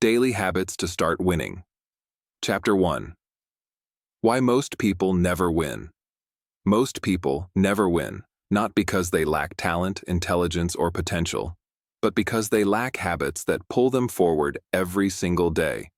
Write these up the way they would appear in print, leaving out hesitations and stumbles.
Daily Habits to Start Winning. Chapter 1. Why Most People Never Win. Most people never win, not because they lack talent, intelligence, or potential, but because they lack habits that pull them forward every single day.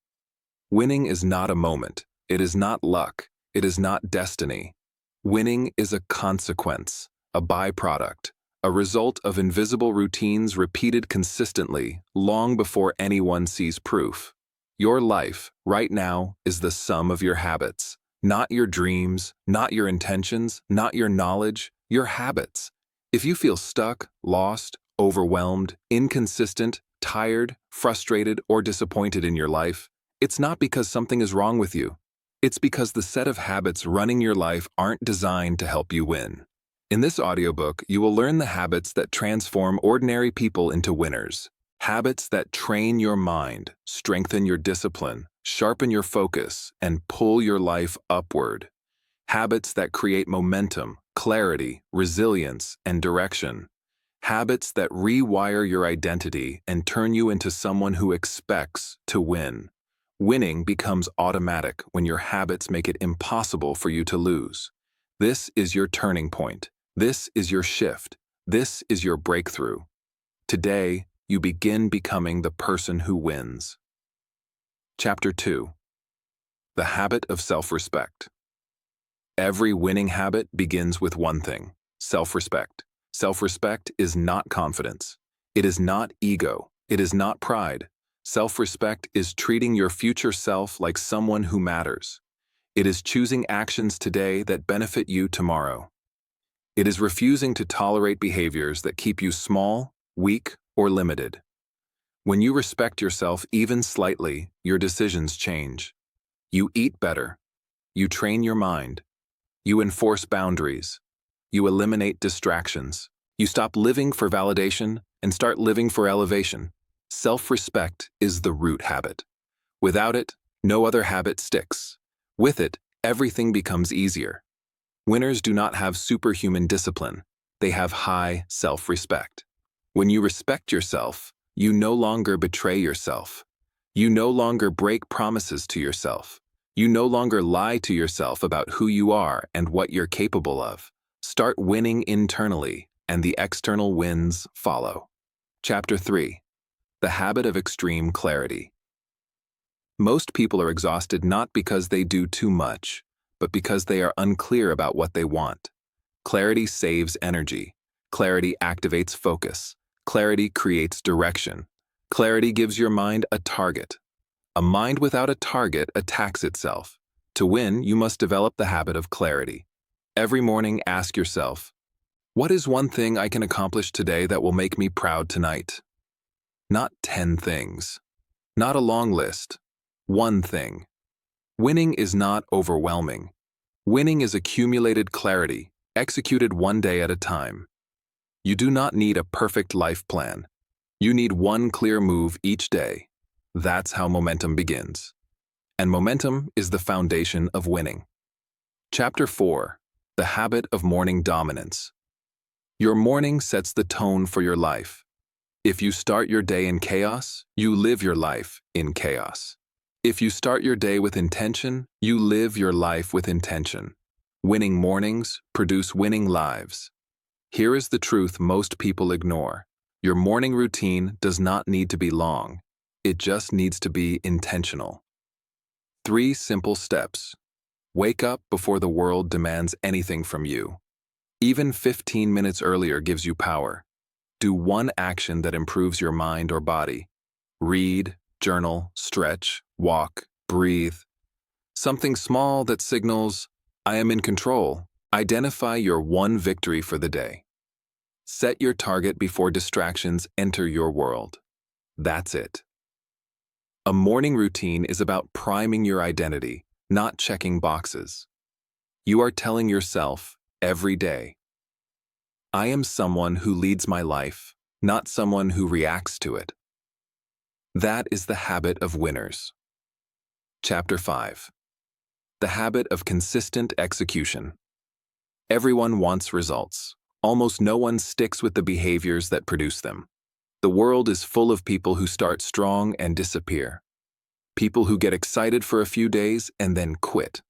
Winning is not a moment. It is not luck. It is not destiny. Winning is a consequence, a byproduct, a result of invisible routines repeated consistently long before anyone sees proof. Your life, right now, is the sum of your habits. Not your dreams, not your intentions, not your knowledge, your habits. If you feel stuck, lost, overwhelmed, inconsistent, tired, frustrated, or disappointed in your life, it's not because something is wrong with you. It's because the set of habits running your life aren't designed to help you win. In this audiobook, you will learn the habits that transform ordinary people into winners. Habits that train your mind, strengthen your discipline, sharpen your focus, and pull your life upward. Habits that create momentum, clarity, resilience, and direction. Habits that rewire your identity and turn you into someone who expects to win. Winning becomes automatic when your habits make it impossible for you to lose. This is your turning point. This is your shift. This is your breakthrough. Today, you begin becoming the person who wins. Chapter 2. The Habit of Self-Respect. Every winning habit begins with one thing: self-respect. Self-respect is not confidence. It is not ego. It is not pride. Self-respect is treating your future self like someone who matters. It is choosing actions today that benefit you tomorrow. It is refusing to tolerate behaviors that keep you small, weak, or limited. When you respect yourself even slightly, your decisions change. You eat better. You train your mind. You enforce boundaries. You eliminate distractions. You stop living for validation and start living for elevation. Self-respect is the root habit. Without it, no other habit sticks. With it, everything becomes easier. Winners do not have superhuman discipline. They have high self-respect. When you respect yourself, you no longer betray yourself. You no longer break promises to yourself. You no longer lie to yourself about who you are and what you're capable of. Start winning internally, and the external wins follow. Chapter 3. The Habit of Extreme Clarity. Most people are exhausted not because they do too much, but because they are unclear about what they want. Clarity saves energy. Clarity activates focus. Clarity creates direction. Clarity gives your mind a target. A mind without a target attacks itself. To win, you must develop the habit of clarity. Every morning, ask yourself, what is one thing I can accomplish today that will make me proud tonight? Not 10 things. Not a long list. One thing. Winning is not overwhelming. Winning is accumulated clarity, executed one day at a time. You do not need a perfect life plan. You need one clear move each day. That's how momentum begins. And momentum is the foundation of winning. Chapter 4. The Habit of Morning Dominance. Your morning sets the tone for your life. If you start your day in chaos, you live your life in chaos. If you start your day with intention, you live your life with intention. Winning mornings produce winning lives. Here is the truth most people ignore. Your morning routine does not need to be long. It just needs to be intentional. 3 simple steps. Wake up before the world demands anything from you. Even 15 minutes earlier gives you power. Do one action that improves your mind or body. Read, journal, stretch, walk, breathe. Something small that signals, I am in control. Identify your one victory for the day. Set your target before distractions enter your world. That's it. A morning routine is about priming your identity, not checking boxes. You are telling yourself every day, I am someone who leads my life, not someone who reacts to it. That is the habit of winners. Chapter 5. The Habit of Consistent Execution. Everyone wants results. Almost no one sticks with the behaviors that produce them. The world is full of people who start strong and disappear. People who get excited for a few days and then quit.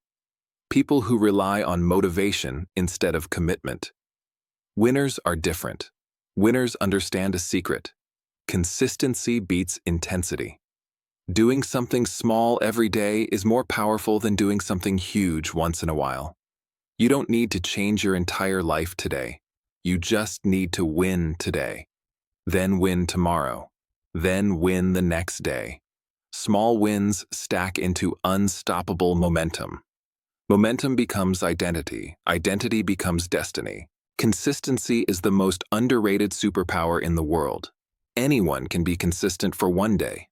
People who rely on motivation instead of commitment. Winners are different. Winners understand a secret. Consistency beats intensity. Doing something small every day is more powerful than doing something huge once in a while. You don't need to change your entire life today. You just need to win today. Then win tomorrow. Then win the next day. Small wins stack into unstoppable momentum. Momentum becomes identity. Identity becomes destiny. Consistency is the most underrated superpower in the world. Anyone can be consistent for one day.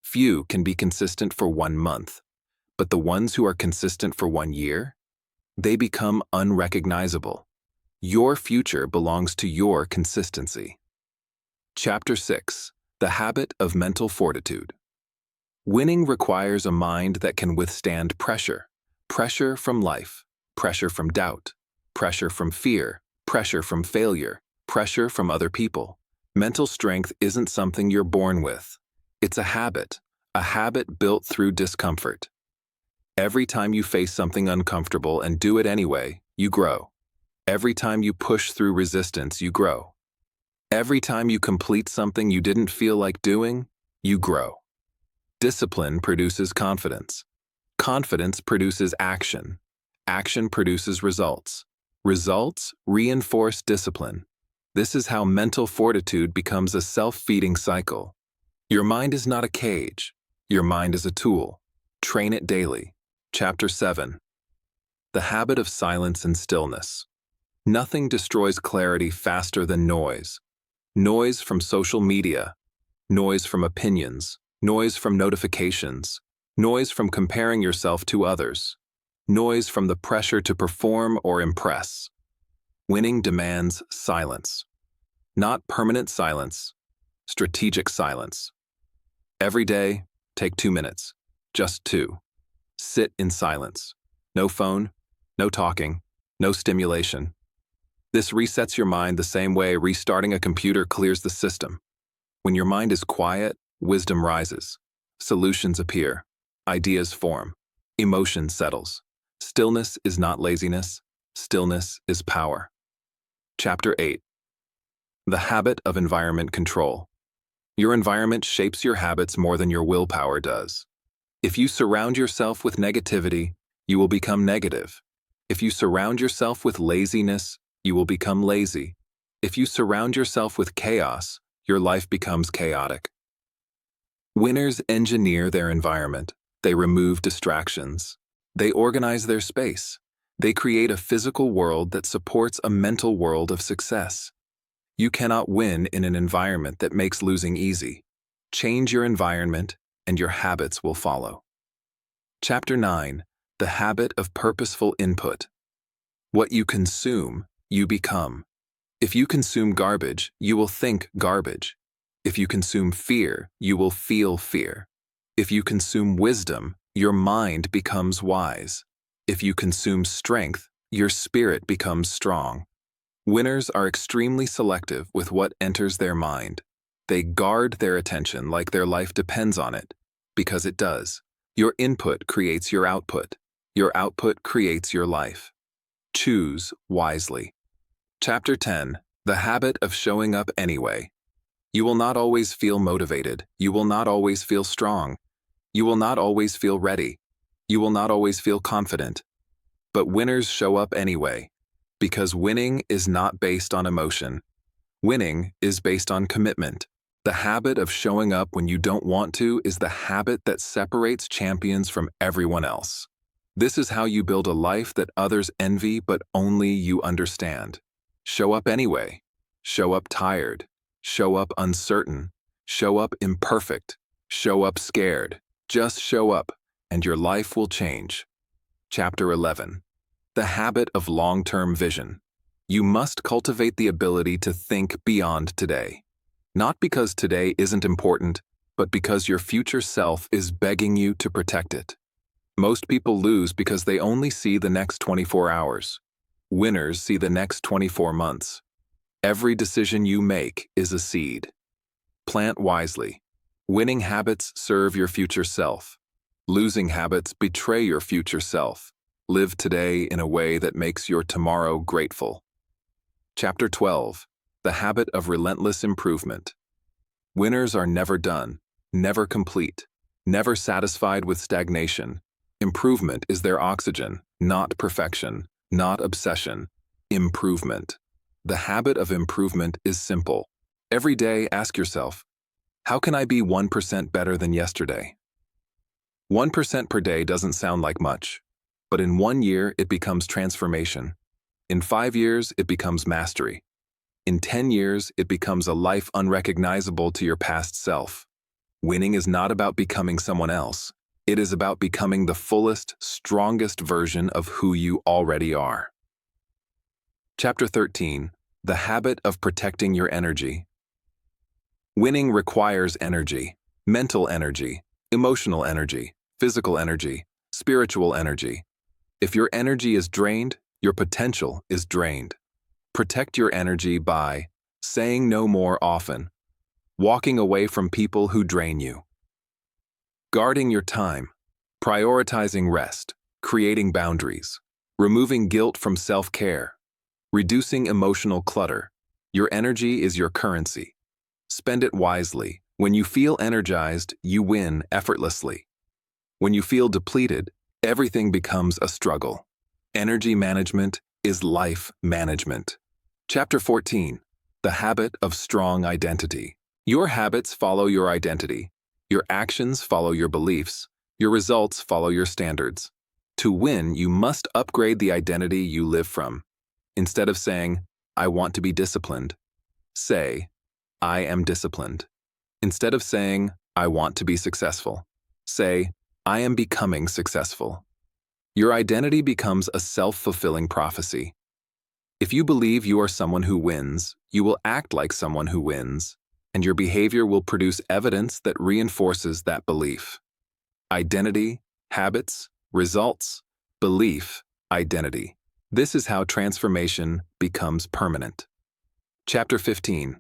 Few can be consistent for 1 month. But the ones who are consistent for 1 year, they become unrecognizable. Your future belongs to your consistency. Chapter 6. The Habit of Mental Fortitude. Winning requires a mind that can withstand pressure. Pressure from life, pressure from doubt, pressure from fear, pressure from failure, pressure from other people. Mental strength isn't something you're born with. It's a habit built through discomfort. Every time you face something uncomfortable and do it anyway, you grow. Every time you push through resistance, you grow. Every time you complete something you didn't feel like doing, you grow. Discipline produces confidence. Confidence produces action. Action produces results. Results reinforce discipline. This is how mental fortitude becomes a self-feeding cycle. Your mind is not a cage. Your mind is a tool. Train it daily. Chapter 7. The Habit of Silence and Stillness. Nothing destroys clarity faster than noise. Noise from social media. Noise from opinions. Noise from notifications. Noise from comparing yourself to others. Noise from the pressure to perform or impress. Winning demands silence. Not permanent silence, strategic silence. Every day, take 2 minutes. Just 2. Sit in silence. No phone, no talking, no stimulation. This resets your mind the same way restarting a computer clears the system. When your mind is quiet, wisdom rises. Solutions appear. Ideas form. Emotion settles. Stillness is not laziness. Stillness is power. Chapter 8. The Habit of Environment Control. Your environment shapes your habits more than your willpower does. If you surround yourself with negativity, you will become negative. If you surround yourself with laziness, you will become lazy. If you surround yourself with chaos, your life becomes chaotic. Winners engineer their environment. They remove distractions. They organize their space. They create a physical world that supports a mental world of success. You cannot win in an environment that makes losing easy. Change your environment, and your habits will follow. Chapter 9. The Habit of Purposeful Input. What you consume, you become. If you consume garbage, you will think garbage. If you consume fear, you will feel fear. If you consume wisdom, your mind becomes wise. If you consume strength, your spirit becomes strong. Winners are extremely selective with what enters their mind. They guard their attention like their life depends on it, because it does. Your input creates your output. Your output creates your life. Choose wisely. Chapter 10. The Habit of Showing Up Anyway. You will not always feel motivated. You will not always feel strong. You will not always feel ready. You will not always feel confident. But winners show up anyway, because winning is not based on emotion. Winning is based on commitment. The habit of showing up when you don't want to is the habit that separates champions from everyone else. This is how you build a life that others envy but only you understand. Show up anyway. Show up tired. Show up uncertain. Show up imperfect. Show up scared. Just show up, and your life will change. Chapter 11. The Habit of Long-Term Vision. You must cultivate the ability to think beyond today. Not because today isn't important, but because your future self is begging you to protect it. Most people lose because they only see the next 24 hours. Winners see the next 24 months. Every decision you make is a seed. Plant wisely. Winning habits serve your future self. Losing habits betray your future self. Live today in a way that makes your tomorrow grateful. Chapter 12. The Habit of Relentless Improvement. Winners are never done, never complete, never satisfied with stagnation. Improvement is their oxygen, not perfection, not obsession. Improvement. The habit of improvement is simple. Every day, ask yourself, how can I be 1% better than yesterday? 1% per day doesn't sound like much, but in 1 year, it becomes transformation. In 5 years, it becomes mastery. In 10 years, it becomes a life unrecognizable to your past self. Winning is not about becoming someone else. It is about becoming the fullest, strongest version of who you already are. Chapter 13. The Habit of Protecting Your Energy. Winning requires energy, mental energy, emotional energy, physical energy, spiritual energy. If your energy is drained, your potential is drained. Protect your energy by saying no more often, walking away from people who drain you, guarding your time, prioritizing rest, creating boundaries, removing guilt from self-care, reducing emotional clutter. Your energy is your currency. Spend it wisely. When you feel energized, you win effortlessly. When you feel depleted, everything becomes a struggle. Energy management is life management. Chapter 14. The Habit of Strong Identity. Your habits follow your identity. Your actions follow your beliefs. Your results follow your standards. To win, you must upgrade the identity you live from. Instead of saying, I want to be disciplined, say, I am disciplined. Instead of saying, I want to be successful, say, I am becoming successful. Your identity becomes a self-fulfilling prophecy. If you believe you are someone who wins, you will act like someone who wins, and your behavior will produce evidence that reinforces that belief. Identity, habits, results, belief, identity. This is how transformation becomes permanent. Chapter 15.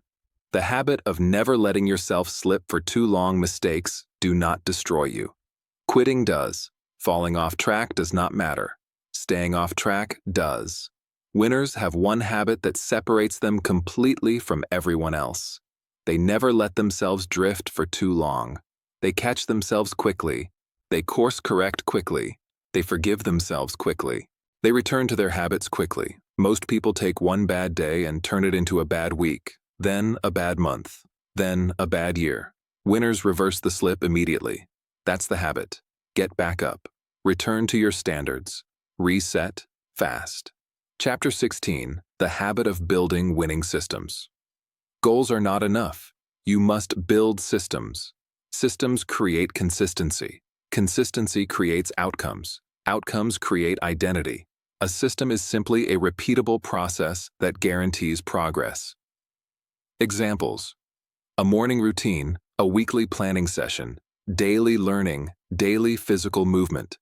The habit of never letting yourself slip for too long. Mistakes do not destroy you. Quitting does. Falling off track does not matter. Staying off track does. Winners have one habit that separates them completely from everyone else. They never let themselves drift for too long. They catch themselves quickly. They course correct quickly. They forgive themselves quickly. They return to their habits quickly. Most people take one bad day and turn it into a bad week, then a bad month, then a bad year. Winners reverse the slip immediately. That's the habit. Get back up. Return to your standards. Reset fast. Chapter 16. The Habit of Building Winning Systems. Goals are not enough. You must build systems. Systems create consistency. Consistency creates outcomes. Outcomes create identity. A system is simply a repeatable process that guarantees progress. Examples: a morning routine, a weekly planning session, daily learning, daily physical movement,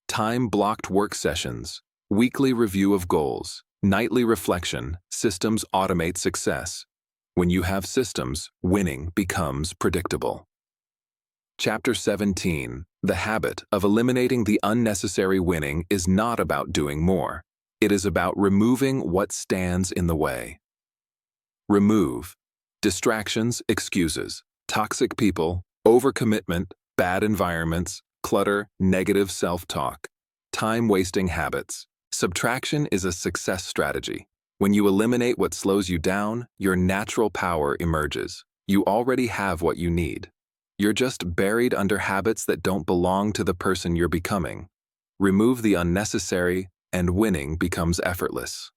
time-blocked work sessions, weekly review of goals, nightly reflection. Systems automate success. When you have systems, winning becomes predictable. Chapter 17. The habit of eliminating the unnecessary. Winning is not about doing more. It is about removing what stands in the way. Remove distractions, excuses, toxic people, overcommitment, bad environments, clutter, negative self-talk, time-wasting habits. Subtraction is a success strategy. When you eliminate what slows you down, your natural power emerges. You already have what you need. You're just buried under habits that don't belong to the person you're becoming. Remove the unnecessary, and winning becomes effortless.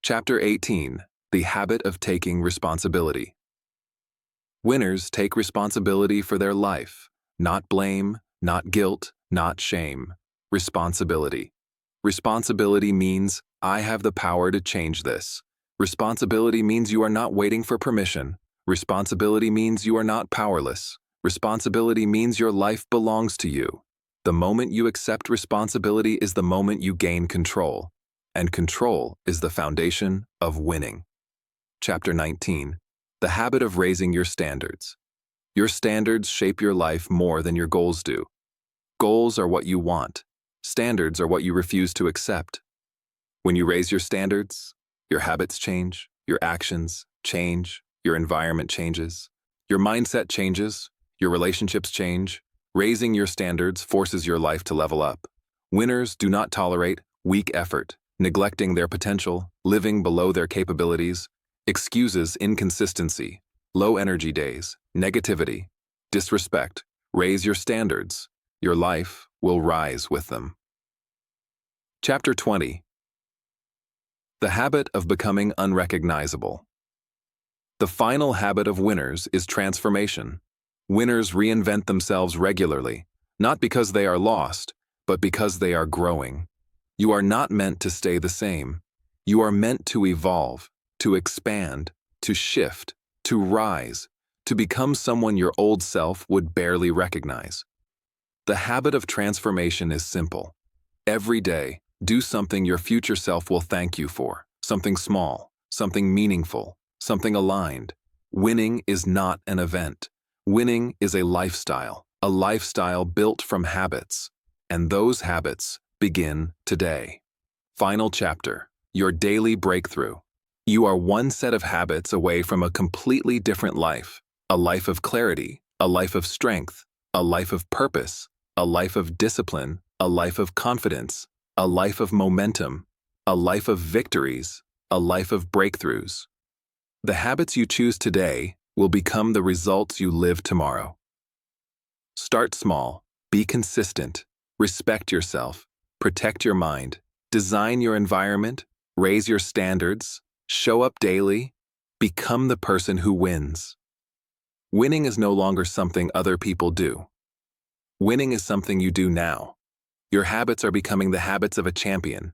Chapter 18. The Habit of Taking Responsibility. Winners take responsibility for their life. Not blame, not guilt, not shame. Responsibility. Responsibility means, I have the power to change this. Responsibility means you are not waiting for permission. Responsibility means you are not powerless. Responsibility means your life belongs to you. The moment you accept responsibility is the moment you gain control. And control is the foundation of winning. Chapter 19. The Habit of Raising Your Standards. Your standards shape your life more than your goals do. Goals are what you want. Standards are what you refuse to accept. When you raise your standards, your habits change, your actions change, your environment changes, your mindset changes, your relationships change. Raising your standards forces your life to level up. Winners do not tolerate weak effort, neglecting their potential, living below their capabilities, excuses inconsistency, low energy days, negativity, disrespect. Raise your standards. Your life will rise with them. Chapter 20. The habit of becoming unrecognizable. The final habit of winners is transformation. Winners reinvent themselves regularly, not because they are lost, but because they are growing. You are not meant to stay the same. You are meant to evolve, to expand, to shift, to rise, to become someone your old self would barely recognize. The habit of transformation is simple. Every day, do something your future self will thank you for, something small, something meaningful, something aligned. Winning is not an event. Winning is a lifestyle built from habits, and those habits begin today. Final chapter, your daily breakthrough. You are one set of habits away from a completely different life, a life of clarity, a life of strength, a life of purpose, a life of discipline, a life of confidence, a life of momentum, a life of victories, a life of breakthroughs. The habits you choose today will become the results you live tomorrow. Start small, be consistent, respect yourself, protect your mind, design your environment, raise your standards, show up daily, become the person who wins. Winning is no longer something other people do. Winning is something you do now. Your habits are becoming the habits of a champion.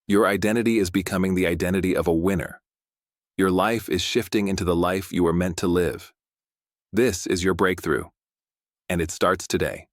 Your identity is becoming the identity of a winner. Your life is shifting into the life you were meant to live. This is your breakthrough, and it starts today.